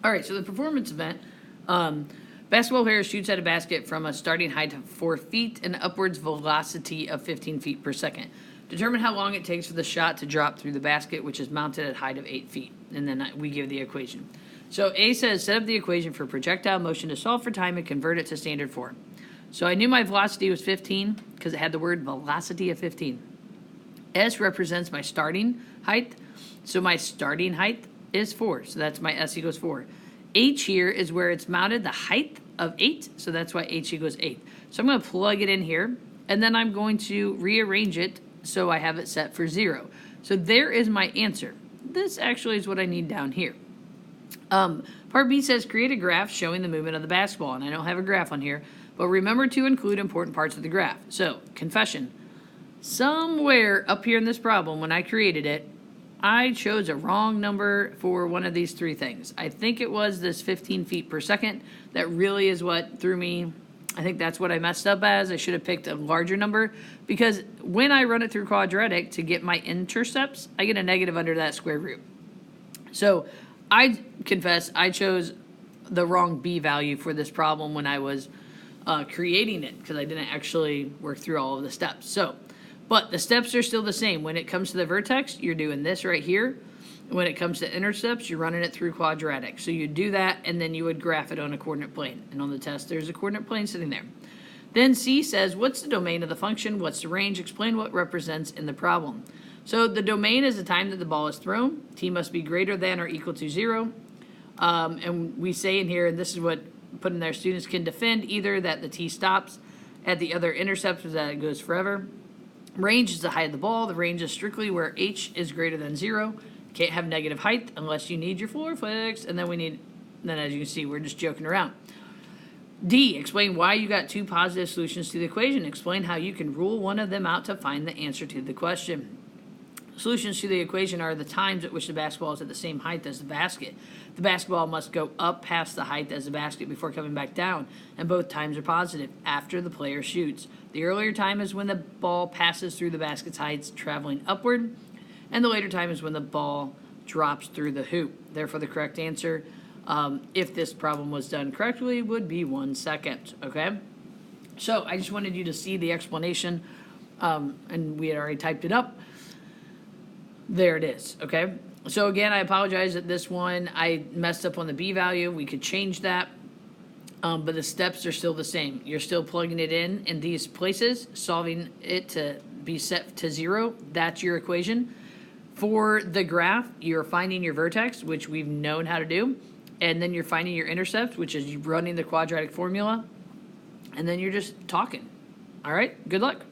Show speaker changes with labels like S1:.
S1: All right, so the performance event, basketball player shoots at a basket from a starting height of 4 feet and upwards velocity of 15 feet per second. Determine how long it takes for the shot to drop through the basket, which is mounted at height of 8 feet. And then we give the equation. So A says, set up the equation for projectile motion to solve for time and convert it to standard form. So I knew my velocity was 15 because it had the word velocity of 15. S represents my starting height. So my starting height is 4. So that's my S equals 4. H here is where it's mounted, the height of 8. So that's why H equals 8. So I'm going to plug it in here. And then I'm going to rearrange it so I have it set for 0. So there is my answer. This actually is what I need down here. Part B says create a graph showing the movement of the basketball. And I don't have a graph on here. But remember to include important parts of the graph. So, confession. Somewhere up here in this problem, when I created it, I chose a wrong number for one of these 3 things. I think it was this 15 feet per second. That really is what threw me. I think that's what I messed up as. I should have picked a larger number because when I run it through quadratic to get my intercepts, I get a negative under that square root. So I confess I chose the wrong B value for this problem when I was creating it because I didn't actually work through all of the steps. So, but the steps are still the same. When it comes to the vertex, you're doing this right here. When it comes to intercepts, you're running it through quadratic. So you do that, and then you would graph it on a coordinate plane. And on the test, there's a coordinate plane sitting there. Then C says, what's the domain of the function? What's the range? Explain what represents in the problem. So the domain is the time that the ball is thrown. T must be greater than or equal to 0. And we say in here, and this is what put in there, students can defend either that the T stops at the other intercepts or that it goes forever. Range is the height of the ball. The range is strictly where H is greater than 0. Can't have negative height unless you need your floor fixed. And then as you can see, we're just joking around. D, explain why you got 2 positive solutions to the equation. Explain how you can rule one of them out to find the answer to the question. Solutions to the equation are the times at which the basketball is at the same height as the basket. The basketball must go up past the height as the basket before coming back down, and both times are positive after the player shoots. The earlier time is when the ball passes through the basket's heights, traveling upward, and the later time is when the ball drops through the hoop. Therefore, the correct answer, if this problem was done correctly, would be 1 second, okay? So I just wanted you to see the explanation, and we had already typed it up. There it is, okay? So again, I apologize that this one, I messed up on the B value. We could change that, but the steps are still the same. You're still plugging it in these places, solving it to be set to 0. That's your equation. For the graph, you're finding your vertex, which we've known how to do, and then you're finding your intercept, which is running the quadratic formula, and then you're just talking. All right, good luck.